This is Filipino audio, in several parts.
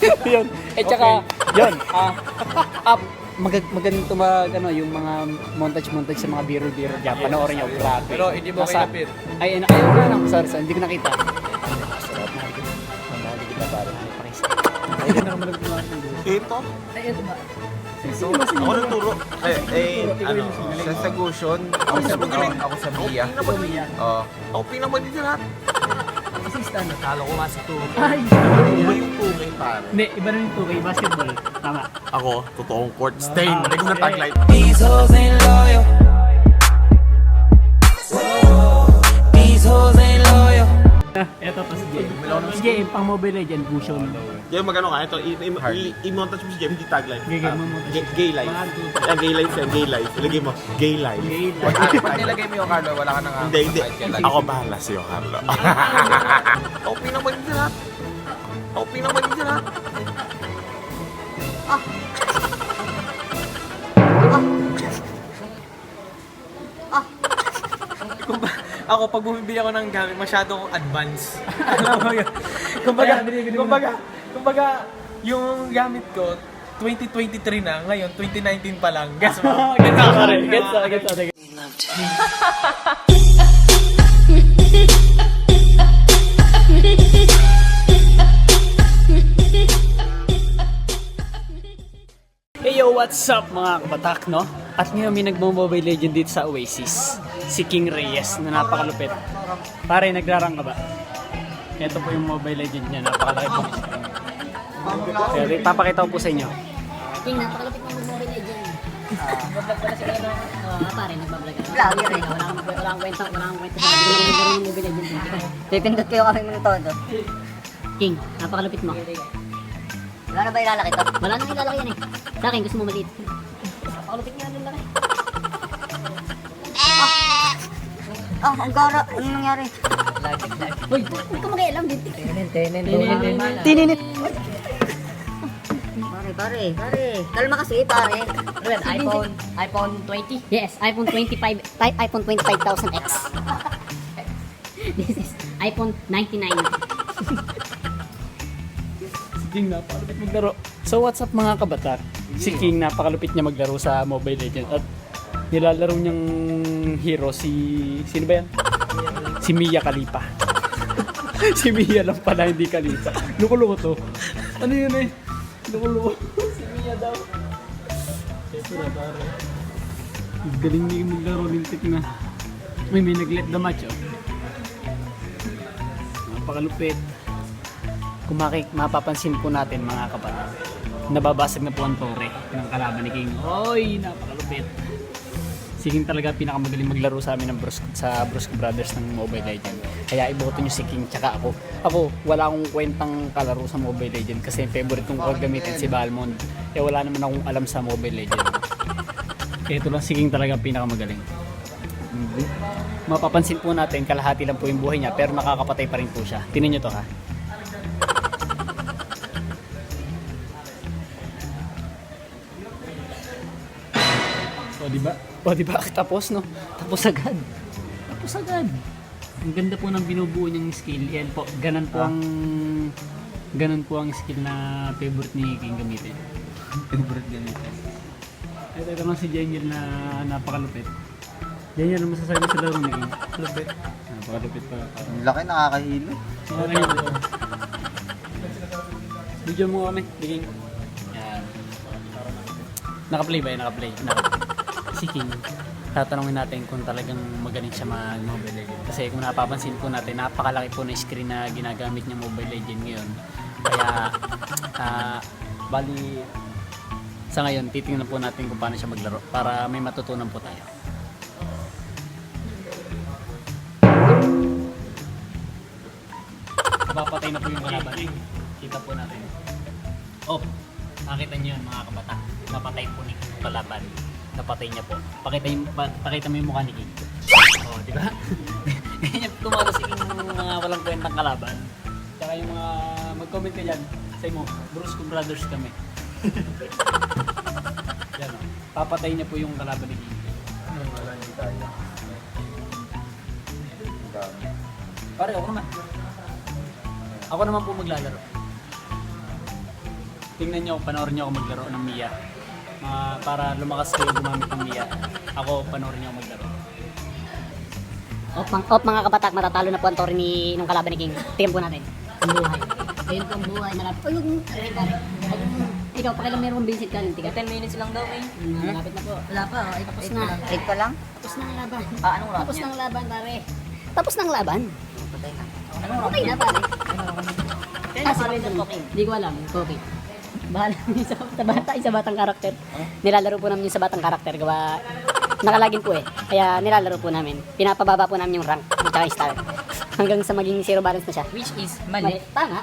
Yun. Eh tsaka, yun. Magaling ano, yung mga montage sa mga biro-biro dyan. Panoorin nyo, grabe. Pero hindi mo kinapit. Ayaw na lang. Sorry, hindi ko nakita. Ito? Ako nagturo. Ano? Sa Sagusion. Ako sa Mia. Oo. Ako pinamali sa lahat. Assistant. Talo ko nga sa tubo. Ay! Iba yung tungay pare. Hindi, iba na yung 2K basketball. Tama. Ako, totoong court stain. Hindi ko na taglight. These hoes ain't loyal. These hoes ain't loyal. Eto to si Jay. Si Jay, pang Mobile Legend, Bushon. Diyan magano ka, ito, i-montage mo si Jem, hindi taglight. Gay mo mo. Gay life. Yan, gay life yan, gay life. Ilagay mo, gay life. Pag nilagay mo yung Carlo, wala ka nang Hindi. Ako bahala sa'yo, Carlo. Ako pinamali sa lahat. Ako pinamali sa lahat. Ako, pag bumibili ako ng gamit, masyado akong advance. kumbaga, yung gamit ko, 2023 na, ngayon, 2019 pa lang. Guess mo? Gets mo. Hey yo, what's up mga kabatak, no? At ngayon may nagmo-Mobile Legend dito sa Oasis, si King Reyes na napakalupit. Pare, nagrarang ka ba? Ito po yung Mobile Legend niya, napakalaki po. Kaya papakita ko po sa inyo. King, napakalapit mo mag-Mobile Legend. Nag-vlog pala sila doon. Pare, nagbablog ka. Vlogger eh. Wala kang kwenta. Hindi ko naman naglaro ng Mobile Legend. Pipindot kayo kami muna todo. King, napakalapit mo. Wala na ba ilalaki to? Wala nang ilalaki yan eh. Sa akin, gusto mo maliit. Napakalapit niya ng laki. Ang gara. Anong nangyari? Uy, huwag ka mag-ialam din. Tininit! Pare. Kalma kasi, pare. Red, iPhone 20? Yes, iPhone 25, iPhone 25,000X. This is iPhone 99. Si King napakalupit maglaro. So what's up mga kabatak? Si King napakalupit niya maglaro sa Mobile Legends at nilalaro niyang hero sino ba yan? Si Mia Khalifa. Si Mia lang pala, hindi Khalifa. Luko-luko to. Ano yun eh? Luko-luko. Si Mia daw. Ito na pare. Galing niya maglaro, lintik na. May nag-let the match oh. Napakalupit. Kung mapapansin po natin mga kapatid, nababasag na po ang tore ng kalaban ni King. Oy, napakalupit. Si King talaga pinakamagaling maglaro sa amin ng Brusco Brothers ng Mobile Legend. Kaya iboto nyo si King tsaka ako. Ako, wala akong kwentang kalaro sa Mobile Legend kasi favorite kong gamitin si Balmond. Eh wala naman akong alam sa Mobile Legend. Kaya ito lang si King talaga pinakamagaling. Mapapansin po natin, kalahati lang po yung buhay niya pero nakakapatay pa rin po siya. Tingnan nyo to ha. O diba? Tapos no? Tapos agad. Ang ganda po ng binubuo niyang skill. Yan po. Ganun po ang skill na favorite ni King gamitin. Favorite gamitin. Ito naman si Jengil na napakalupit. Jengil, ano masasabi mo sa laro ni King? Lupit. Napakalupit pa. Ang laki, nakakahilo. Video mo kami, King. Yan. Naka-play ba yun? Naka-play. Si King, tatanungin natin kung talagang magaling siya mag-Mobile Legend. Kasi kung napapansin po natin, napakalaki po na screen na ginagamit niya Mobile Legend ngayon. Kaya, bali, sa ngayon, titingnan po natin kung paano siya maglaro para may matutunan po tayo. Papatay na po yung kalaban. Kita po natin. Oh, nakita niyo yun mga kabata. Napatay po ni King yung kalaban. Napatay niya po. Pakita mo yung mukha ni King. Oh, di ba? Ganyan tumalo si King ng mga walang kwentang kalaban. Tsaka yung mga mag-comment ka dyan. Say mo, Brusco Brothers kami. Yan o. Papatay niya po yung kalaban ni King. Wala, hindi tayo. Pare, ako naman. Ako naman po maglalaro. tingnan nyo, panoorin nyo ako maglaro ng Mia. Para lumakas kayo gumamit ng Mia. Ako, panoorin nyo ako maglaro. Op mga kabatak, matatalo na po ang Torre nung kalaban ni King. Tingnan po natin. Ang buhay. Ayun po ang buhay. Malapit. Ay, pare. Ikaw, pakilang meron visit ka ng tiga. 10 minutes lang daw, eh. Malapit na po. Wala pa. Ay, tapos na. 8 pa lang? Tapos na ang laban. Anong round Tapos na niya? ang laban, pare. Tapos na ang laban. Patay na. Okay na, pare. Hindi ko alam. Okay. Bahala isa batang karakter. Nilalaro po namin yung sa batang karakter. Gawa, nakalagin po eh. Kaya nilalaro po namin. Pinapababa po namin yung rank at saka yung star. Hanggang sa maging zero balance na siya. Which is mali. Tanga.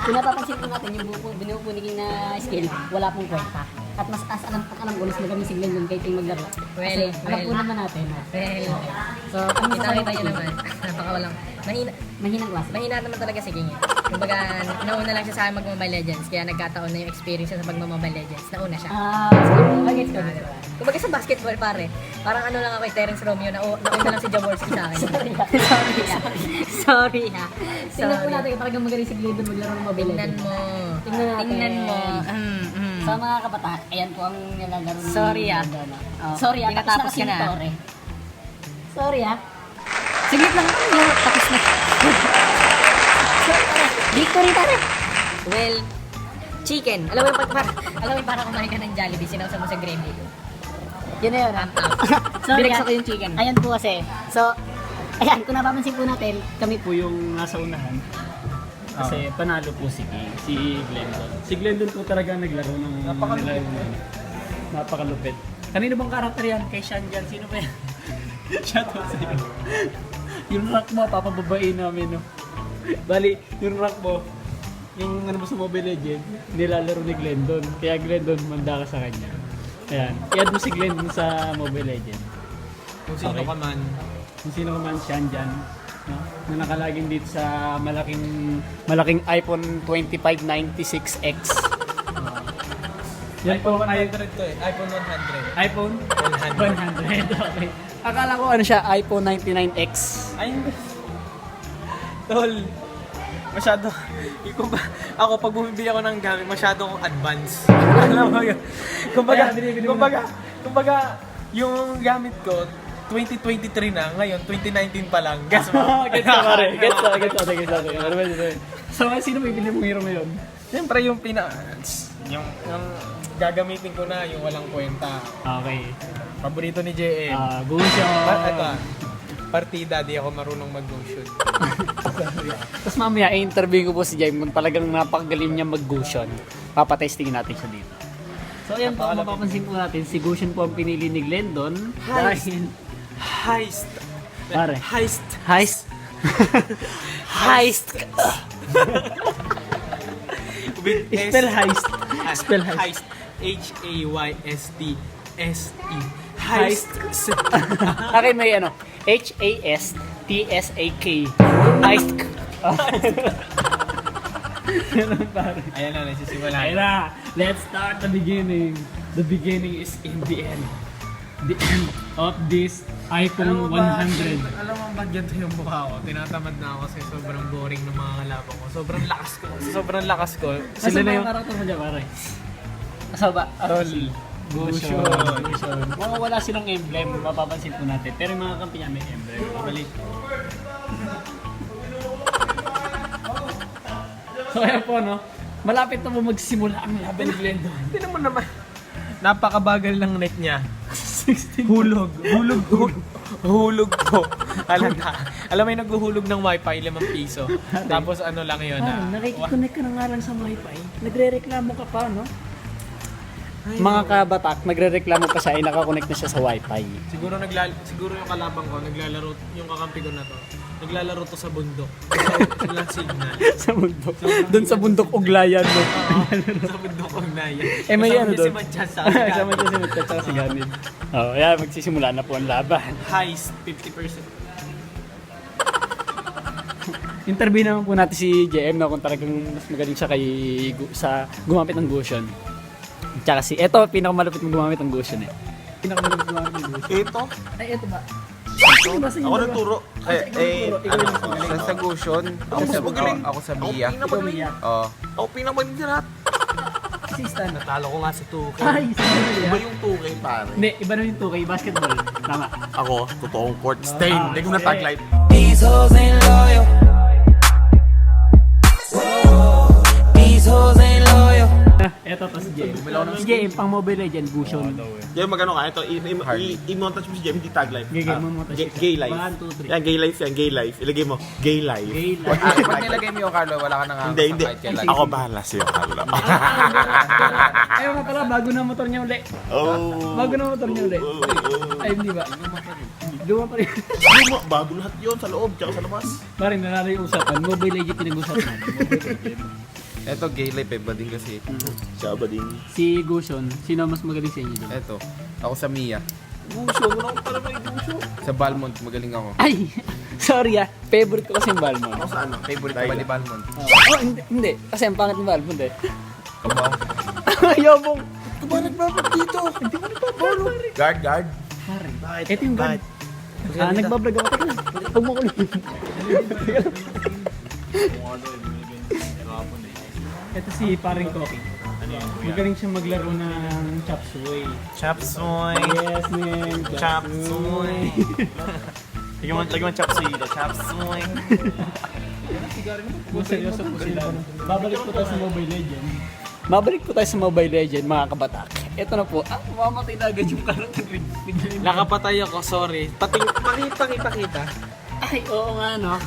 Pinapapansin po natin yung binuo po ni King na skill. Wala pong kwenta. At mas alam ko mas magaling si Glenn yung kay King maglaro. Kasi alam po naman natin. Well, So, ang kita nyo naman. Napakawalang. mahinang klase. Mahina naman talaga si King. Kumbaga, nauna lang siya sa akin mag-Mobile Legends. Kaya nagkataon na yung experience niya sa pag-Mobile Legends. Nauna siya. Gets ko. Kumbaga sa basketball, pare. Parang ano lang ako kay Terence Romeo. Nauna lang si Jaworski sa akin. Sorry ha. Tingnan po natin kung talagang magaling si Glenn maglaro ng Mobile Tingnan Legends. mo. Tingnan natin. Tingnan mo. Sa mga kabataan, ayan po ang nilalaro ng Sorry, ah. Sorry ah, Tinatapos tapos ka na na. kasi yung Torre. Sorry ah. Siglit lang ako, tapos na. Victory pare. Well, chicken. Alam mo yung para kumain ka ng Jollibee, sinawsa mo sa gravy. Yun na yun ah. Sorry Binagsak ah. ko yung chicken. Ayan po kasi. So, ayan, kung napapansin po natin, Kami po yung nasa unahan. Kasi panalo po si Glendon. Si Glendon po talaga naglaro ng Napakalupit. Napakalupit. Kanino bang karakter yan? Kay Sean Jan. Sino ba yan? Shoutout sa iyo. Yung rank mo, papababain namin, no? Bali, yung rank mo, yung ano mo sa Mobile Legends, nilalaro ni Glendon. Kaya Glendon, manda ka sa kanya. Ayan. I-add mo si Glendon sa Mobile Legends. Kung sino Okay. ka man. Kung sino ka man, Sean Jan. No? Na nakalagin dito sa malaking iPhone 2596X. Yan po iPhone ay 100 to eh. iPhone 100. iPhone 100. 100. Okay. Akala ko ano siya, iPhone 99X. Ay, hindi. Tol, masyado, ako pag bumibili ako ng gamit, masyado akong advance. Alam mo yun? Kaya, binibili mo Kumbaga, yung gamit ko, 2023 na, ngayon 2019 pa lang. Guess mo? Gets ka pare. Gets ka. Ano ba yun? So, sino may bili mong hero ngayon? Siyempre yung yung gagamitin ko na, yung walang kwenta. Okay. Paborito ni JM. Gusyon. Ito partida, di ako marunong mag-gusyon. Tapos mamaya, i-interview ko po si Jaime. Talagang napakagaling niya mag-Gusyon. Papatestingin natin siya dito. So ayan po, mapapansin po natin, si Gusyon po ang pinili ni Glendon. Dahil, Heist. pare, Heist. heist. Heist. With S. Spell heist. Spell heist. Heist. H-A-Y-S-T-S-E. Heist. Okay, may ano, H-A-S-T-S-A-K. Heist. Ganun, pare. Ayan na, nagsisimula. Ayun na, let's start the beginning. The beginning is in the end. The end of this iPhone 100. Alam mo ba ganito yung mukha ko? Tinatamad na ako kasi sobrang boring ng mga kalaban ko. Sobrang lakas ko. Sila na yung karakter mo dyan, pare. Asa ba? Tol. Gusyon. Mga wala silang emblem, mapapansin po natin. Pero yung mga kampi niya may emblem. Babalik. So ayan po, no? Malapit na po magsimula ang laban ni Glendon. Tignan mo naman. Napakabagal ng net niya. 16. Hulog ko. Alam mo yung naghuhulog ng wifi, 5 piso. Tapos ano lang yun Nakikiconnect ka na nga lang sa wifi. Nagre-reklamo ka pa, no? Mga kabatak, nagre-reklamo pa siya ay nakakonect na siya sa wifi. Siguro yung kalaban ko, naglalaro, yung kakampi ko na to, naglalaro to sa bundok. Walang signal. Sa bundok. Doon sa bundok Uglayan, no? Sa bundok ko na yan. Eh, may ano doon? Si Matchan sa Kasama siya si Matchat at si Ganid. Oh, yeah, magsisimula na po ang laban. Heist, 50%. Interview naman po natin si JM na kung talagang mas magaling siya sa gumamit ng Gusyon. Tsaka eto, pinakamalupit ng gumamit ng Gusyon eh. Pinakamalupit gumamit ng Gusyon. Ito? Ay, eto ba? Ako nagturo. Sa Gusion, ako sa Mia. Oo. Ako pinamagaling lahat. Si Stan. Natalo ko nga sa 2K. Ay, sorry. Iba yung 2K pare. Hindi, iba na yung 2K basketball. Tama. Ako, totoong court stain. Hindi ko na taglight. These hoes ain't loyal. Whoa, these hoes ain't loyal. Eto to si JM. Si JM, pang Mobile Legend, Gusion. Yung magano ka, ito, i-montage mo si Jem, hindi tag life. Gay mo mo to. Gay life. 1, 2, 3. Yan, gay life yan, gay life. Ilagay mo, gay life. Gay Pag nilagay mo yung Carlo, wala ka nang Hindi. Ako bahala sa'yo, Carlo. Ayaw nga pala, bago na motor niya uli. Bago na motor niya uli. Ay, hindi ba? Luma pa rin. Bago lahat yun, sa loob, tsaka sa labas. Parang nanalo yung usapan. Mobile Legend pinag-usapan. Ito, gay life eh, bading kasi. Siya ba din? Si Gusion, sino mas magaling sa inyo doon? Ito, ako sa Mia. Gusto, wala ko pala may gusto. Sa Balmont, magaling ako. Ay! Sorry favorite ko kasi yung Balmond. Ako sa ano? Favorite ko ba ni Balmont? Oh, hindi. Kasi ang pangit ng Balmond eh. Kabaw. Yabong! Ito ba nagbabat dito? Hindi ko nagbabat. Guard. Ito yung guard. Nagbablog ako. Teka lang. Huwag mo ulit. Ito si paring Koki. Magaling siya maglaro ng chop suey. Chop suey. Yes, man. Chop suey. Lagyan mo chop suey. Chop suey. Kung seryoso po sila. Babalik po tayo sa Mobile Legend. Babalik po tayo sa Mobile Legend, mga kabatak. Ito na po. Mamatay na agad yung karakter. Nakapatay ako, sorry. Pakita. Ay, oo nga, no?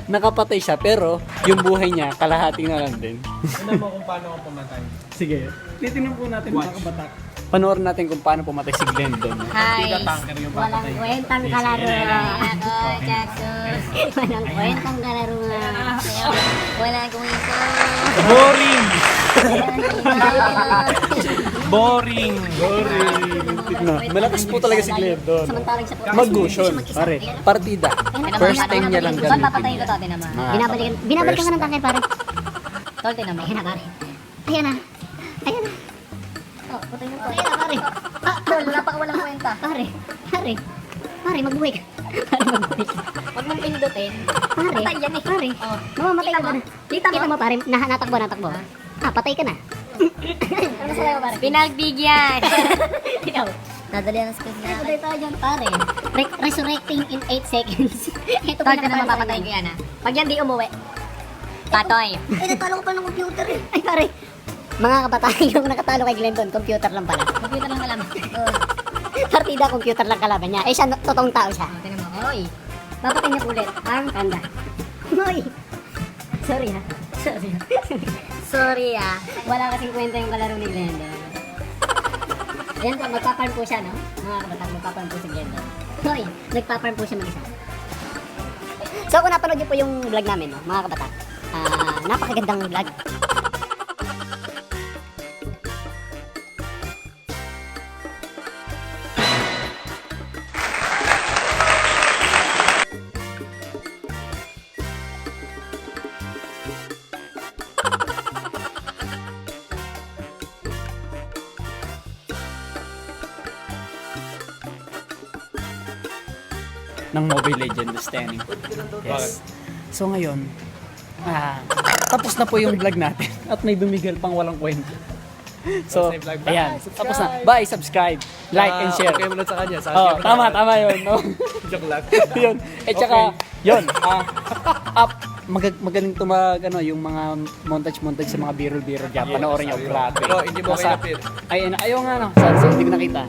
Nakapatay siya, pero yung buhay niya, kalahati na lang din. Ano mo kung paano ako pumatay? Sige, titignan po natin mga kabatak. Panoorin natin kung paano pumatay si Glendon. Hi. Tanker yung Walang kwentang kalaro nga. Ako, Jackson. Walang kwentang kalaro nga. Walang kwentang. Boring! Boring! Tignan. Malakas po talaga si Glendon. Samantalang siya po. Mag-gusion, pare. Partida. First time niya lang Saan papatayin gamitin. ko to, tinama? Mga Binabalikan first. ka ng tangkay, pare. Tol, tinama. Ayan na, pare. Ayan na. Oh, putay mo, pare. Ayan na, pare. Tol, wala pa ka walang kwenta. Pare. Pare, magbuhay ka. Pare, magbuhay ka. Huwag mong pindutin. Pare. Patay yan eh. Pare. Mamamatay ka ba na? Kita mo, pare. Natakbo. Patay ka na. Ano sa'yo, pare? Pinagbigyan. Ikaw. Nadali ang skills na. Patay tayo dyan, pare. Resurrecting in 8 seconds. Ito pa naman mapapatay ko yan, ha? Pag yan di umuwi. Patoy. Natalo ko pa ng computer eh. Ay, pare. Mga kabataan yung nakatalo kay Glendon, computer lang pala. Computer lang kalaban. Partida, computer lang kalaban niya. Eh, siya, totoong tao siya. Tingnan mo, oy. Papatay niya ulit. Ang tanda. Oy. Sorry, ha? Sorry, ha? Wala kasing kwenta yung kalaro ni Glendon. Ayan po, magpaparm po siya, no? Mga kabataan, magpaparm po si Glendon. Hoy, nagpaparm po siya mag-isa. So, kung napanood niyo po yung vlog namin, no? Mga kabataan, napakagandang vlog. Ng Mobile Legend, The Standing. Yes. So ngayon, tapos na po yung vlog natin at may bumigil pang walang kwenta. So, ayan, tapos na. Bye, subscribe, like, and share. Okay mo lang sa kanya. Oh, tama yun, no? Joke lang. Yun. Eh, tsaka, yun, magaling yung mga montage sa mga biro dyan. Panoorin nyo, grabe. Bro, hindi mo kayo napir. Ayaw nga, no? Sorry, hindi ko nakita.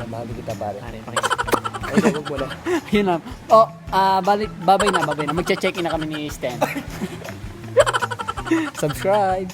Mahal kita, pare. Yun na. Oh, babay na. Magche-check-in na kami ni Stan. Subscribe.